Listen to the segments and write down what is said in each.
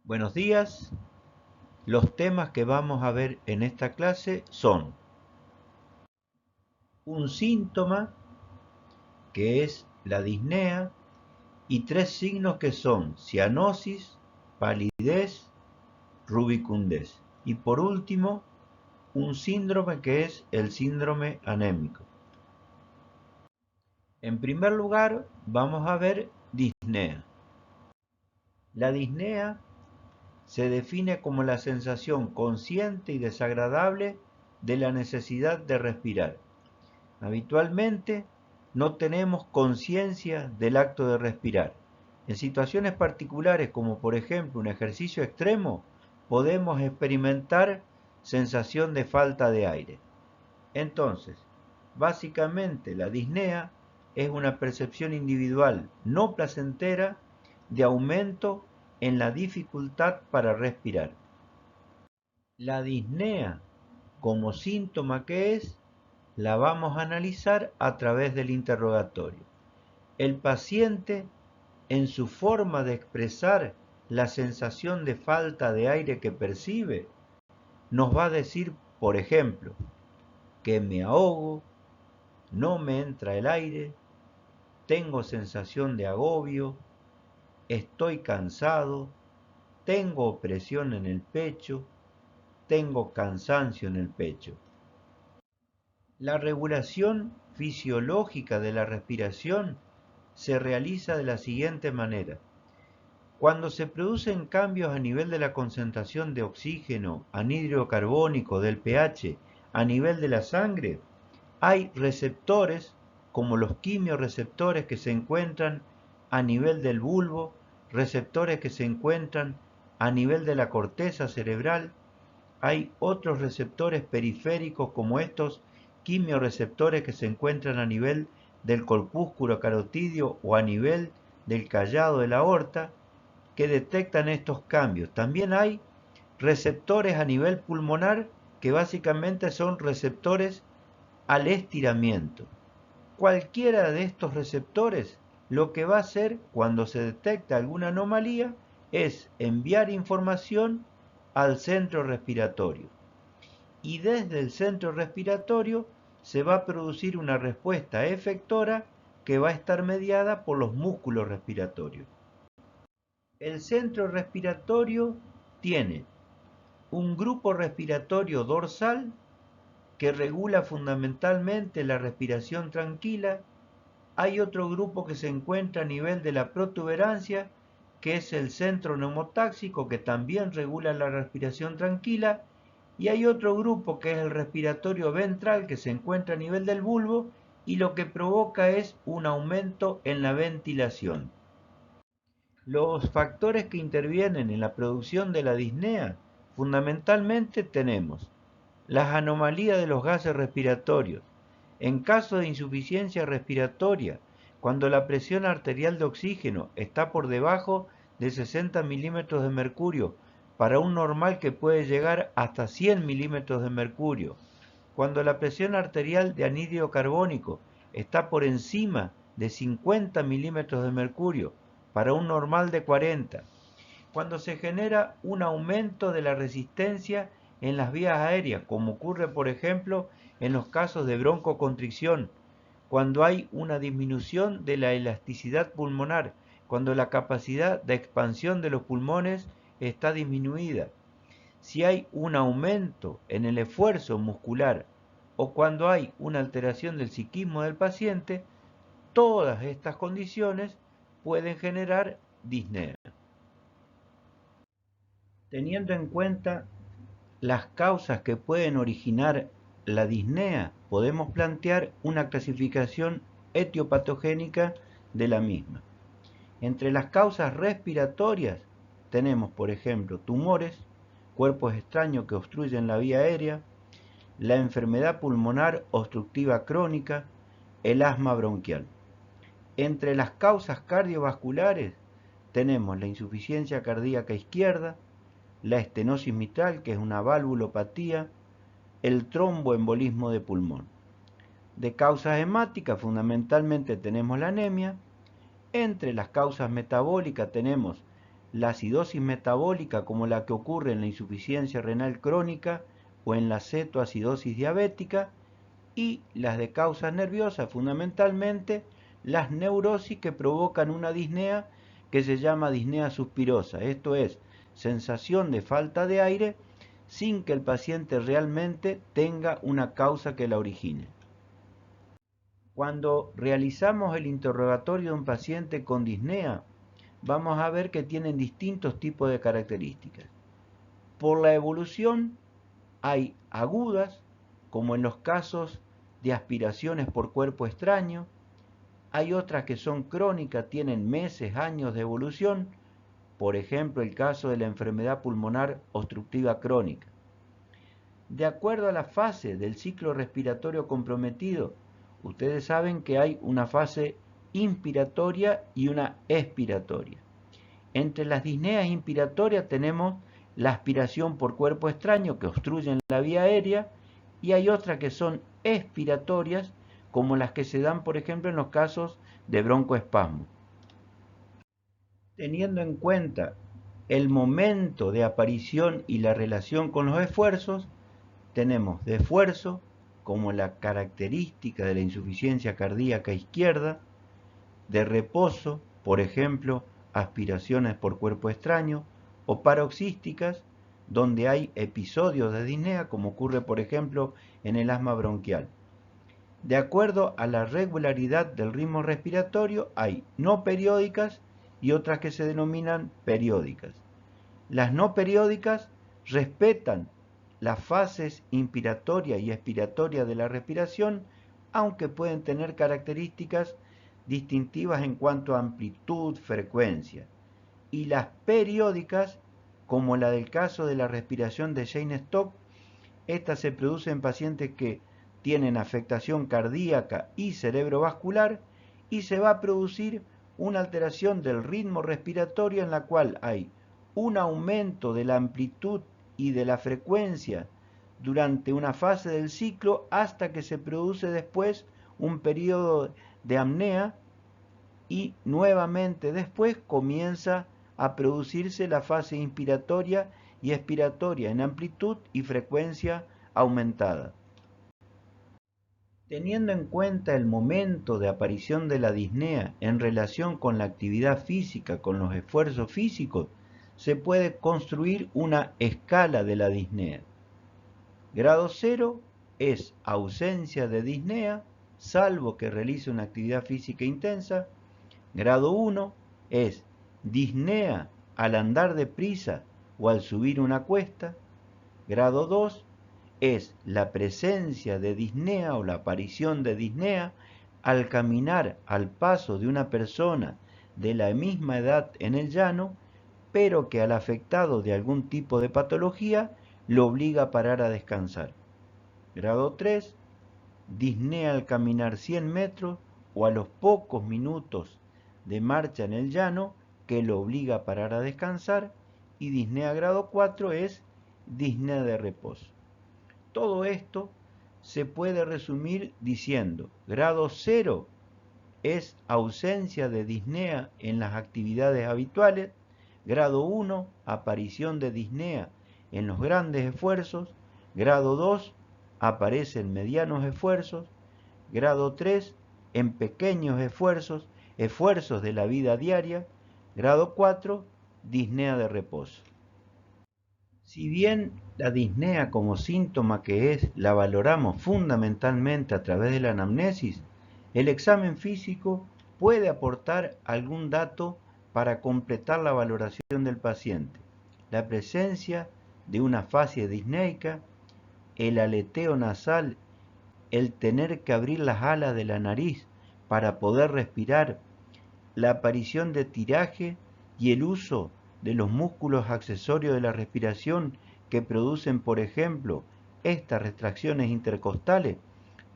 Buenos días. Los temas que vamos a ver en esta clase son un síntoma, que es la disnea, y tres signos que son cianosis, palidez, rubicundez. Y por último, un síndrome que es el síndrome anémico. En primer lugar, vamos a ver disnea. La disnea se define como la sensación consciente y desagradable de la necesidad de respirar. Habitualmente no tenemos conciencia del acto de respirar. En situaciones particulares, como por ejemplo un ejercicio extremo, podemos experimentar sensación de falta de aire. Entonces, básicamente la disnea es una percepción individual no placentera de aumento en la dificultad para respirar. La disnea, como síntoma que es, la vamos a analizar a través del interrogatorio. El paciente, en su forma de expresar la sensación de falta de aire que percibe, nos va a decir, por ejemplo, que me ahogo, no me entra el aire, tengo sensación de agobio, estoy cansado, tengo opresión en el pecho, tengo cansancio en el pecho. La regulación fisiológica de la respiración se realiza de la siguiente manera. Cuando se producen cambios a nivel de la concentración de oxígeno, anhídrido carbónico, del pH, a nivel de la sangre, hay receptores, como los quimiorreceptores que se encuentran a nivel del bulbo, receptores que se encuentran a nivel de la corteza cerebral. Hay otros receptores periféricos como estos quimiorreceptores que se encuentran a nivel del corpúsculo carotídeo o a nivel del callado de la aorta que detectan estos cambios. También hay receptores a nivel pulmonar que básicamente son receptores al estiramiento. Cualquiera de estos receptores lo que va a hacer cuando se detecta alguna anomalía es enviar información al centro respiratorio. Y desde el centro respiratorio se va a producir una respuesta efectora que va a estar mediada por los músculos respiratorios. El centro respiratorio tiene un grupo respiratorio dorsal que regula fundamentalmente la respiración tranquila. Hay otro grupo que se encuentra a nivel de la protuberancia, que es el centro neumotáxico, que también regula la respiración tranquila. Y hay otro grupo que es el respiratorio ventral, que se encuentra a nivel del bulbo y lo que provoca es un aumento en la ventilación. Los factores que intervienen en la producción de la disnea, fundamentalmente tenemos las anomalías de los gases respiratorios. En caso de insuficiencia respiratoria, cuando la presión arterial de oxígeno está por debajo de 60 milímetros de mercurio, para un normal que puede llegar hasta 100 milímetros de mercurio. Cuando la presión arterial de anhídrido carbónico está por encima de 50 milímetros de mercurio, para un normal de 40. Cuando se genera un aumento de la resistencia en las vías aéreas, como ocurre por ejemplo en los casos de broncoconstricción, cuando hay una disminución de la elasticidad pulmonar, cuando la capacidad de expansión de los pulmones está disminuida, si hay un aumento en el esfuerzo muscular o cuando hay una alteración del psiquismo del paciente, todas estas condiciones pueden generar disnea. Teniendo en cuenta las causas que pueden originar la disnea, podemos plantear una clasificación etiopatogénica de la misma. Entre las causas respiratorias tenemos, por ejemplo, tumores, cuerpos extraños que obstruyen la vía aérea, la enfermedad pulmonar obstructiva crónica, el asma bronquial. Entre las causas cardiovasculares tenemos la insuficiencia cardíaca izquierda, la estenosis mitral, que es una valvulopatía, el tromboembolismo de pulmón. De causas hemáticas fundamentalmente tenemos la anemia. Entre las causas metabólicas tenemos la acidosis metabólica como la que ocurre en la insuficiencia renal crónica o en la cetoacidosis diabética, y las de causas nerviosas, fundamentalmente las neurosis que provocan una disnea que se llama disnea suspirosa, esto es, sensación de falta de aire sin que el paciente realmente tenga una causa que la origine. Cuando realizamos el interrogatorio de un paciente con disnea, vamos a ver que tienen distintos tipos de características. Por la evolución hay agudas, como en los casos de aspiraciones por cuerpo extraño. Hay otras que son crónicas, tienen meses, años de evolución, por ejemplo el caso de la enfermedad pulmonar obstructiva crónica. De acuerdo a la fase del ciclo respiratorio comprometido, ustedes saben que hay una fase inspiratoria y una expiratoria. Entre las disneas inspiratorias tenemos la aspiración por cuerpo extraño que obstruyen la vía aérea, y hay otras que son expiratorias, como las que se dan, por ejemplo, en los casos de broncoespasmo. Teniendo en cuenta el momento de aparición y la relación con los esfuerzos, tenemos de esfuerzo como la característica de la insuficiencia cardíaca izquierda, de reposo, por ejemplo, aspiraciones por cuerpo extraño, o paroxísticas, donde hay episodios de disnea, como ocurre, por ejemplo, en el asma bronquial. De acuerdo a la regularidad del ritmo respiratorio, hay no periódicas y otras que se denominan periódicas. Las no periódicas respetan las fases inspiratoria y expiratoria de la respiración, aunque pueden tener características distintivas en cuanto a amplitud, frecuencia. Y las periódicas, como la del caso de la respiración de Cheyne-Stokes, esta se produce en pacientes que tienen afectación cardíaca y cerebrovascular, y se va a producir una alteración del ritmo respiratorio en la cual hay un aumento de la amplitud y de la frecuencia durante una fase del ciclo hasta que se produce después un periodo de apnea, y nuevamente después comienza a producirse la fase inspiratoria y expiratoria en amplitud y frecuencia aumentada. Teniendo en cuenta el momento de aparición de la disnea en relación con la actividad física, con los esfuerzos físicos, se puede construir una escala de la disnea. Grado 0 es ausencia de disnea, salvo que realice una actividad física intensa. Grado 1 es disnea al andar deprisa o al subir una cuesta. Grado 2 es la presencia de disnea o la aparición de disnea al caminar al paso de una persona de la misma edad en el llano, pero que al afectado de algún tipo de patología lo obliga a parar a descansar. Grado 3, disnea al caminar 100 metros o a los pocos minutos de marcha en el llano que lo obliga a parar a descansar. Y disnea grado 4 es disnea de reposo. Todo esto se puede resumir diciendo: grado 0 es ausencia de disnea en las actividades habituales. Grado 1, aparición de disnea en los grandes esfuerzos. Grado 2, aparece en medianos esfuerzos. Grado 3, en pequeños esfuerzos, esfuerzos de la vida diaria. Grado 4, disnea de reposo. Si bien la disnea como síntoma que es la valoramos fundamentalmente a través de la anamnesis, el examen físico puede aportar algún dato para completar la valoración del paciente. La presencia de una fascia disneica, el aleteo nasal, el tener que abrir las alas de la nariz para poder respirar, la aparición de tiraje y el uso de los músculos accesorios de la respiración que producen, por ejemplo, estas retracciones intercostales.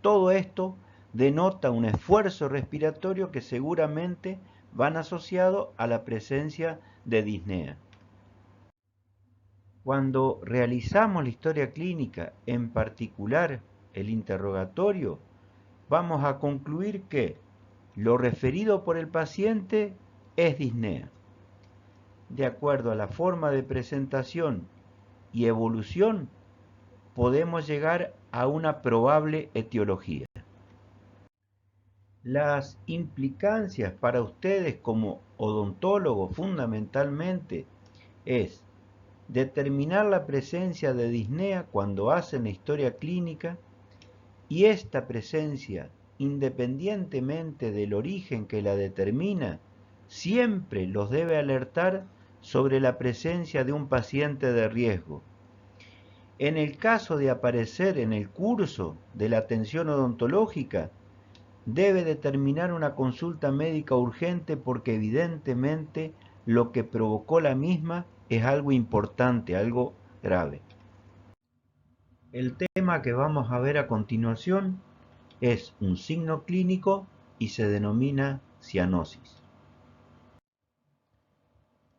Todo esto denota un esfuerzo respiratorio que seguramente van asociado a la presencia de disnea. Cuando realizamos la historia clínica, en particular el interrogatorio, vamos a concluir que lo referido por el paciente es disnea. de acuerdo a la forma de presentación y evolución, podemos llegar a una probable etiología. Las implicancias para ustedes como odontólogos fundamentalmente es determinar la presencia de disnea cuando hacen la historia clínica, y esta presencia, independientemente del origen que la determina, siempre los debe alertar sobre la presencia de un paciente de riesgo. En el caso de aparecer en el curso de la atención odontológica, debe determinar una consulta médica urgente porque evidentemente lo que provocó la misma es algo importante, algo grave. El tema que vamos a ver a continuación es un signo clínico y se denomina cianosis.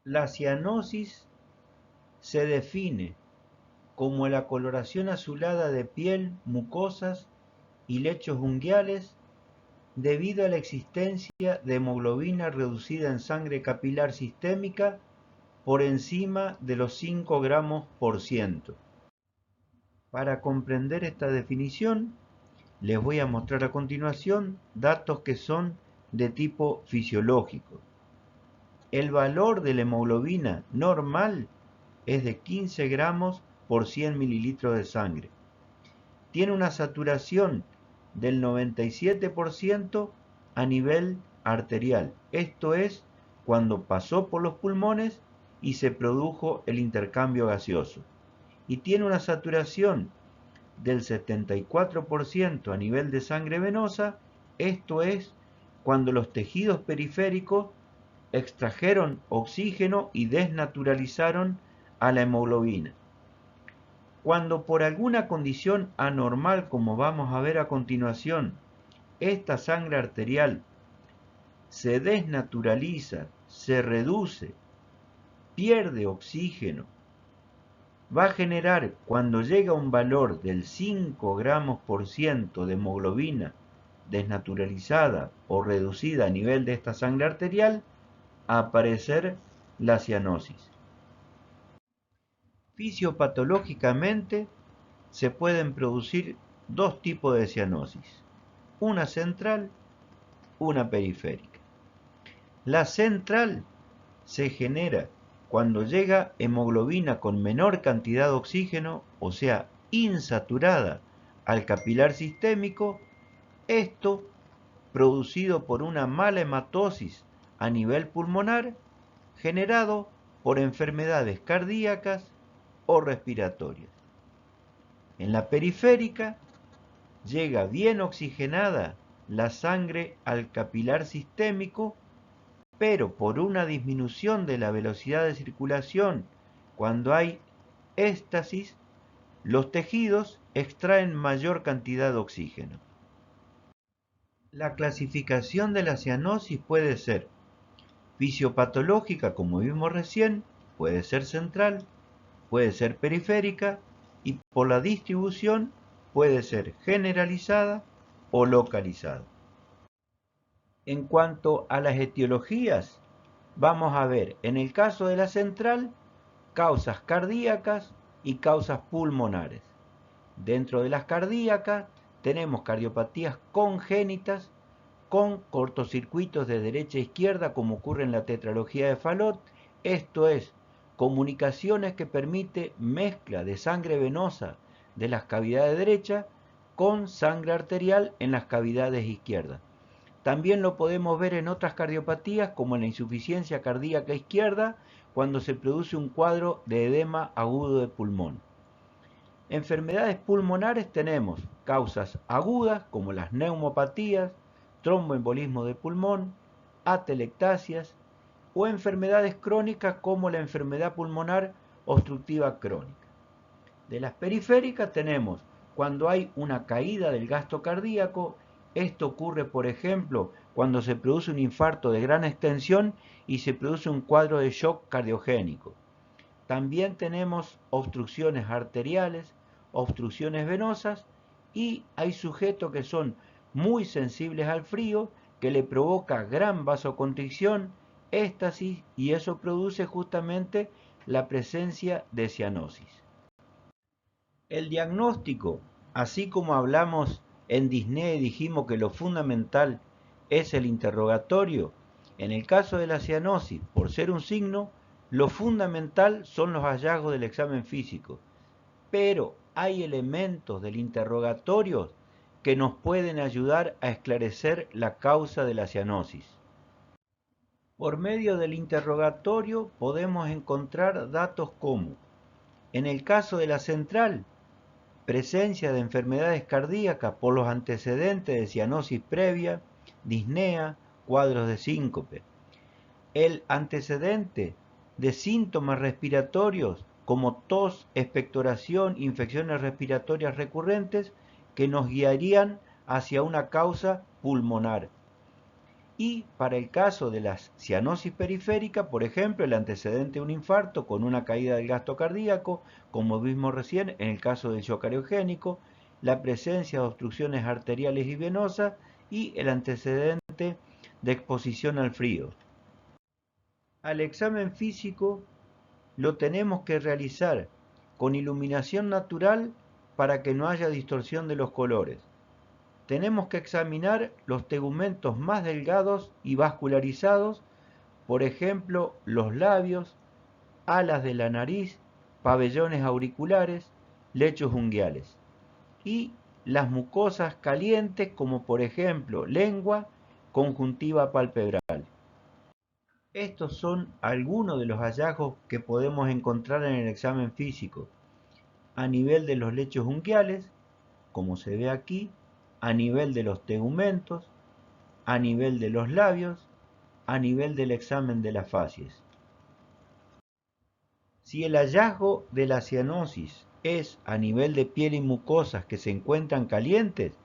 La cianosis se define como la coloración azulada de piel, mucosas y lechos unguiales debido a la existencia de hemoglobina reducida en sangre capilar sistémica por encima de los 5 gramos por ciento. Para comprender esta definición, les voy a mostrar a continuación datos que son de tipo fisiológico. El valor de la hemoglobina normal es de 15 gramos por 100 mililitros de sangre. Tiene una saturación del 97% a nivel arterial. Esto es cuando pasó por los pulmones y se produjo el intercambio gaseoso. Y tiene una saturación del 74% a nivel de sangre venosa. Esto es cuando los tejidos periféricos extrajeron oxígeno y desnaturalizaron a la hemoglobina. Cuando por alguna condición anormal, como vamos a ver a continuación, esta sangre arterial se desnaturaliza, se reduce, pierde oxígeno, va a generar, cuando llega a un valor del 5 gramos por ciento de hemoglobina desnaturalizada o reducida a nivel de esta sangre arterial, a aparecer la cianosis. Fisiopatológicamente se pueden producir dos tipos de cianosis, una central, una periférica. La central se genera cuando llega hemoglobina con menor cantidad de oxígeno, o sea, insaturada, al capilar sistémico, esto producido por una mala hematosis a nivel pulmonar, generado por enfermedades cardíacas o respiratorias. En la periférica llega bien oxigenada la sangre al capilar sistémico, pero por una disminución de la velocidad de circulación cuando hay éstasis, los tejidos extraen mayor cantidad de oxígeno. La clasificación de la cianosis puede ser fisiopatológica, como vimos recién, puede ser central, puede ser periférica y por la distribución puede ser generalizada o localizada. En cuanto a las etiologías, vamos a ver, en el caso de la central, causas cardíacas y causas pulmonares. Dentro de las cardíacas tenemos cardiopatías congénitas con cortocircuitos de derecha a izquierda, como ocurre en la tetralogía de Fallot. Esto es, comunicaciones que permite mezcla de sangre venosa de las cavidades derechas con sangre arterial en las cavidades izquierdas. También lo podemos ver en otras cardiopatías, como en la insuficiencia cardíaca izquierda, cuando se produce un cuadro de edema agudo de pulmón. Enfermedades pulmonares tenemos causas agudas, como las neumopatías, tromboembolismo de pulmón, atelectasias, o enfermedades crónicas como la enfermedad pulmonar obstructiva crónica. De las periféricas tenemos cuando hay una caída del gasto cardíaco. Esto ocurre, por ejemplo, cuando se produce un infarto de gran extensión y se produce un cuadro de shock cardiogénico. También tenemos obstrucciones arteriales, obstrucciones venosas, y hay sujetos que son muy sensibles al frío, que le provoca gran vasoconstricción éstasis, y eso produce justamente la presencia de cianosis. El diagnóstico, así como hablamos en disnea y dijimos que lo fundamental es el interrogatorio, en el caso de la cianosis, por ser un signo, lo fundamental son los hallazgos del examen físico, pero hay elementos del interrogatorio que nos pueden ayudar a esclarecer la causa de la cianosis. Por medio del interrogatorio podemos encontrar datos como, en el caso de la central, presencia de enfermedades cardíacas por los antecedentes de cianosis previa, disnea, cuadros de síncope. El antecedente de síntomas respiratorios como tos, expectoración, infecciones respiratorias recurrentes que nos guiarían hacia una causa pulmonar. Y para el caso de la cianosis periférica, por ejemplo, el antecedente de un infarto con una caída del gasto cardíaco, como vimos recién en el caso del shock cariogénico, la presencia de obstrucciones arteriales y venosas y el antecedente de exposición al frío. Al examen físico lo tenemos que realizar con iluminación natural para que no haya distorsión de los colores. Tenemos que examinar los tegumentos más delgados y vascularizados, por ejemplo, los labios, alas de la nariz, pabellones auriculares, lechos unguiales, y las mucosas calientes como por ejemplo lengua, conjuntiva palpebral. Estos son algunos de los hallazgos que podemos encontrar en el examen físico, a nivel de los lechos unguiales, como se ve aquí, a nivel de los tegumentos, a nivel de los labios, a nivel del examen de las facies. Si el hallazgo de la cianosis es a nivel de piel y mucosas que se encuentran calientes,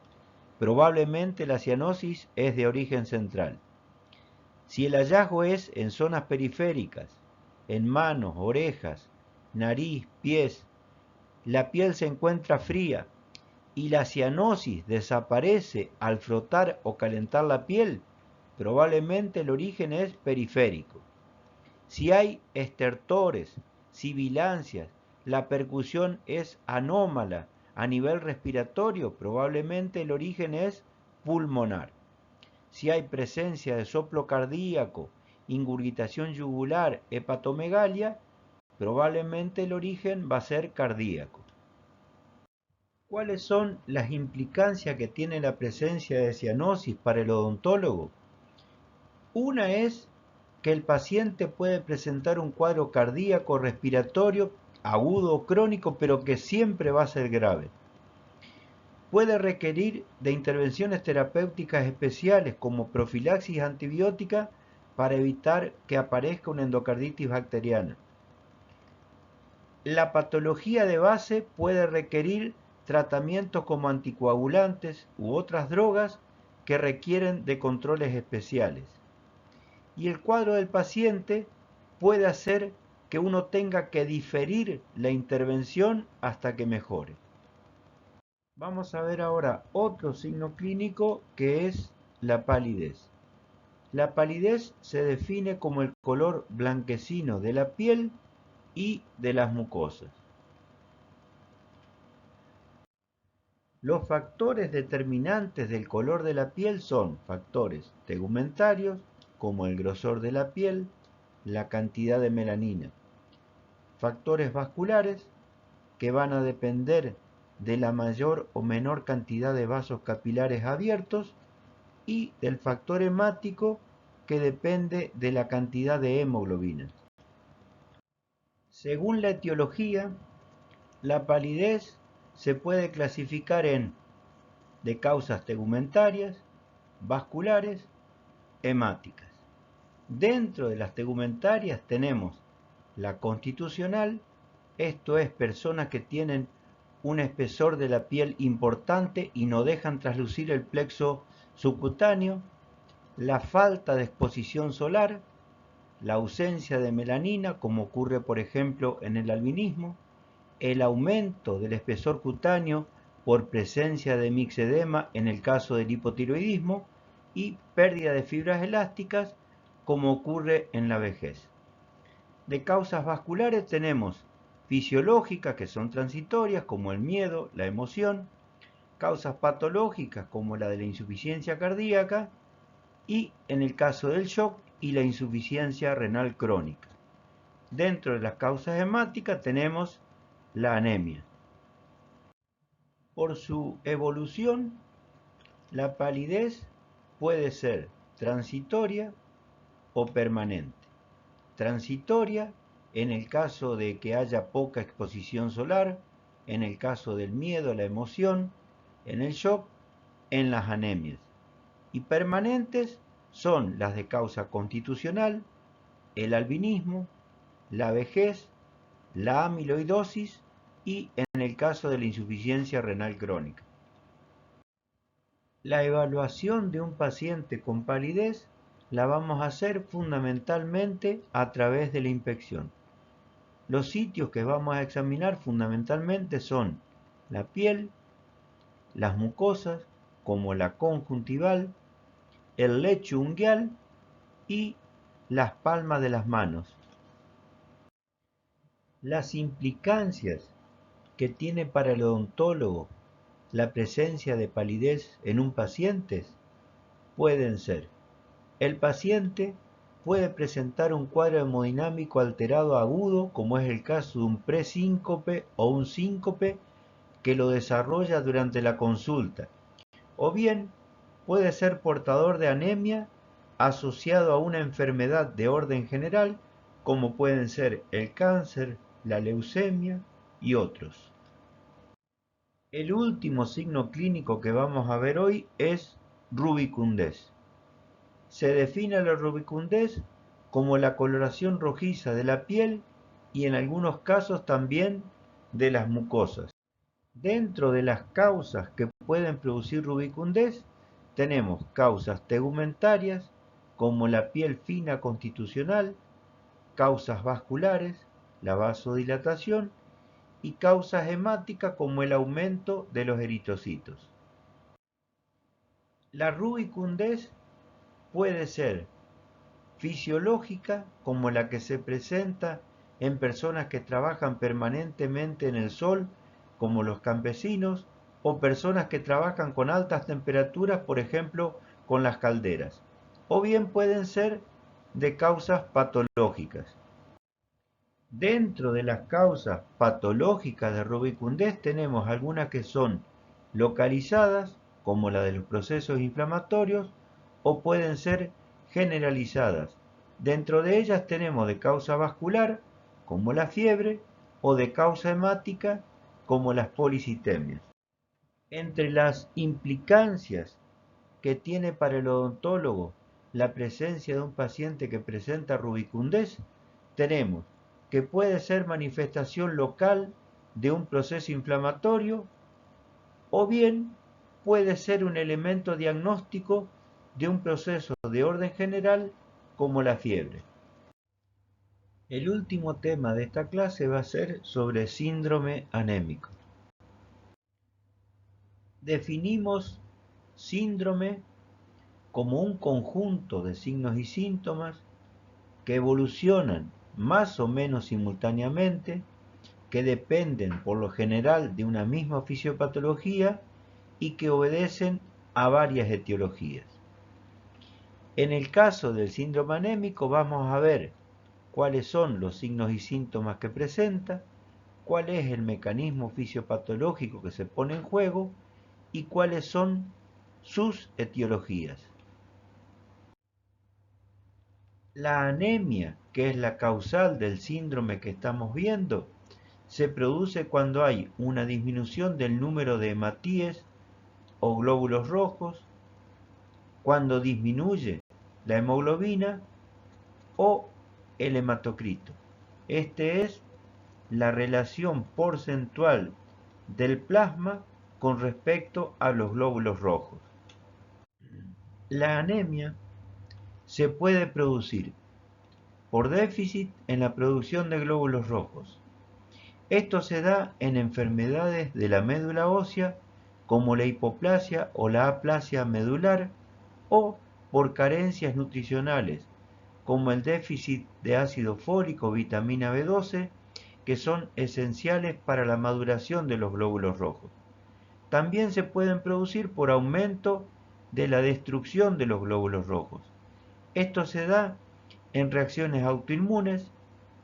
probablemente la cianosis es de origen central. Si el hallazgo es en zonas periféricas, en manos, orejas, nariz, pies, la piel se encuentra fría y la cianosis desaparece al frotar o calentar la piel, probablemente el origen es periférico. Si hay estertores, sibilancias, la percusión es anómala a nivel respiratorio, probablemente el origen es pulmonar. Si hay presencia de soplo cardíaco, ingurgitación yugular, hepatomegalia, probablemente el origen va a ser cardíaco. ¿Cuáles son las implicancias que tiene la presencia de cianosis para el odontólogo? Una es que el paciente puede presentar un cuadro cardíaco respiratorio agudo o crónico, pero que siempre va a ser grave. Puede requerir de intervenciones terapéuticas especiales como profilaxis antibiótica para evitar que aparezca una endocarditis bacteriana. La patología de base puede requerir tratamientos como anticoagulantes u otras drogas que requieren de controles especiales. Y el cuadro del paciente puede hacer que uno tenga que diferir la intervención hasta que mejore. Vamos a ver ahora otro signo clínico que es la palidez. La palidez se define como el color blanquecino de la piel y de las mucosas. Los factores determinantes del color de la piel son factores tegumentarios, como el grosor de la piel, la cantidad de melanina. Factores vasculares, que van a depender de la mayor o menor cantidad de vasos capilares abiertos, y del factor hemático, que depende de la cantidad de hemoglobina. Según la etiología, la palidez se puede clasificar en de causas tegumentarias, vasculares, hemáticas. Dentro de las tegumentarias tenemos la constitucional, esto es personas que tienen un espesor de la piel importante y no dejan traslucir el plexo subcutáneo, la falta de exposición solar, la ausencia de melanina, como ocurre por ejemplo en el albinismo, el aumento del espesor cutáneo por presencia de mixedema en el caso del hipotiroidismo y pérdida de fibras elásticas como ocurre en la vejez. De causas vasculares tenemos fisiológicas, que son transitorias, como el miedo, la emoción, causas patológicas, como la de la insuficiencia cardíaca, y en el caso del shock y la insuficiencia renal crónica. Dentro de las causas hemáticas tenemos la anemia. Por su evolución, la palidez puede ser transitoria o permanente. Transitoria en el caso de que haya poca exposición solar, en el caso del miedo, la emoción, en el shock, en las anemias. Y permanentes son las de causa constitucional, el albinismo, la vejez, la amiloidosis y en el caso de la insuficiencia renal crónica. La evaluación de un paciente con palidez la vamos a hacer fundamentalmente a través de la inspección. Los sitios que vamos a examinar fundamentalmente son la piel, las mucosas, como la conjuntival, el lecho unguial y las palmas de las manos. Las implicancias que tiene para el odontólogo la presencia de palidez en un paciente pueden ser: el paciente puede presentar un cuadro hemodinámico alterado agudo, como es el caso de un presíncope o un síncope que lo desarrolla durante la consulta, o bien puede ser portador de anemia asociado a una enfermedad de orden general, como pueden ser el cáncer, la leucemia y otros. El último signo clínico que vamos a ver hoy es rubicundez. Se define la rubicundez como la coloración rojiza de la piel y en algunos casos también de las mucosas. Dentro de las causas que pueden producir rubicundez tenemos causas tegumentarias como la piel fina constitucional, causas vasculares, la vasodilatación, y causas hemáticas como el aumento de los eritrocitos. La rubicundez puede ser fisiológica, como la que se presenta en personas que trabajan permanentemente en el sol, como los campesinos, o personas que trabajan con altas temperaturas, por ejemplo, con las calderas. O bien pueden ser de causas patológicas. Dentro de las causas patológicas de rubicundez tenemos algunas que son localizadas, como la de los procesos inflamatorios, o pueden ser generalizadas. Dentro de ellas tenemos de causa vascular, como la fiebre, o de causa hemática, como las policitemias. Entre las implicancias que tiene para el odontólogo la presencia de un paciente que presenta rubicundez, tenemos que puede ser manifestación local de un proceso inflamatorio, o bien puede ser un elemento diagnóstico de un proceso de orden general como la fiebre. El último tema de esta clase va a ser sobre síndrome anémico. Definimos síndrome como un conjunto de signos y síntomas que evolucionan más o menos simultáneamente, que dependen por lo general de una misma fisiopatología y que obedecen a varias etiologías. En el caso del síndrome anémico vamos a ver cuáles son los signos y síntomas que presenta, cuál es el mecanismo fisiopatológico que se pone en juego y cuáles son sus etiologías. La anemia, que es la causal del síndrome que estamos viendo, se produce cuando hay una disminución del número de hematíes o glóbulos rojos, cuando disminuye la hemoglobina o el hematocrito. Este es la relación porcentual del plasma con respecto a los glóbulos rojos. La anemia se puede producir por déficit en la producción de glóbulos rojos. Esto se da en enfermedades de la médula ósea como la hipoplasia o la aplasia medular, o por carencias nutricionales como el déficit de ácido fólico o vitamina B12, que son esenciales para la maduración de los glóbulos rojos. También se pueden producir por aumento de la destrucción de los glóbulos rojos. Esto se da en reacciones autoinmunes,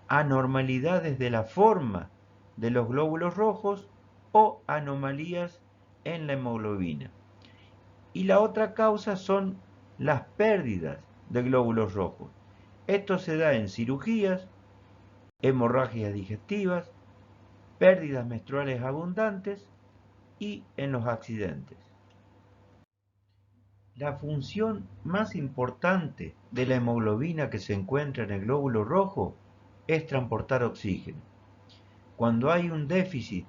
anormalidades de la forma de los glóbulos rojos o anomalías en la hemoglobina. Y la otra causa son las pérdidas de glóbulos rojos. Esto se da en cirugías, hemorragias digestivas, pérdidas menstruales abundantes y en los accidentes. La función más importante de la hemoglobina que se encuentra en el glóbulo rojo es transportar oxígeno. Cuando hay un déficit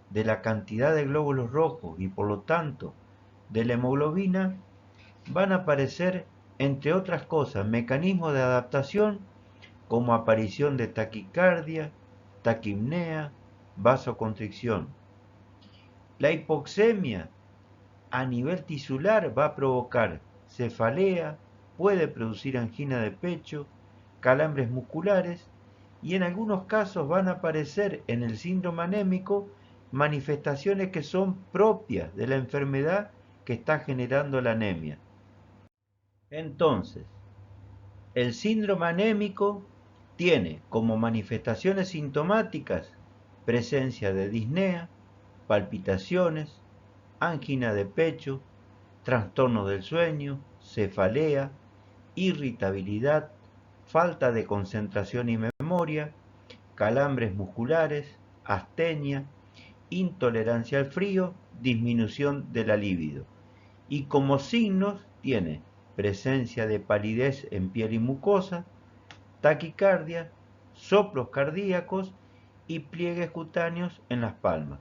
de la cantidad de glóbulos rojos y por lo tanto de la hemoglobina, van a aparecer, entre otras cosas, mecanismos de adaptación como aparición de taquicardia, taquipnea, vasoconstricción. La hipoxemia a nivel tisular va a provocar cefalea, puede producir angina de pecho, calambres musculares y en algunos casos van a aparecer en el síndrome anémico manifestaciones que son propias de la enfermedad que está generando la anemia. Entonces, el síndrome anémico tiene como manifestaciones sintomáticas presencia de disnea, palpitaciones, angina de pecho, trastorno del sueño, cefalea, irritabilidad, falta de concentración y memoria, calambres musculares, astenia, intolerancia al frío, disminución de la libido. Y como signos tiene presencia de palidez en piel y mucosa, taquicardia, soplos cardíacos y pliegues cutáneos en las palmas.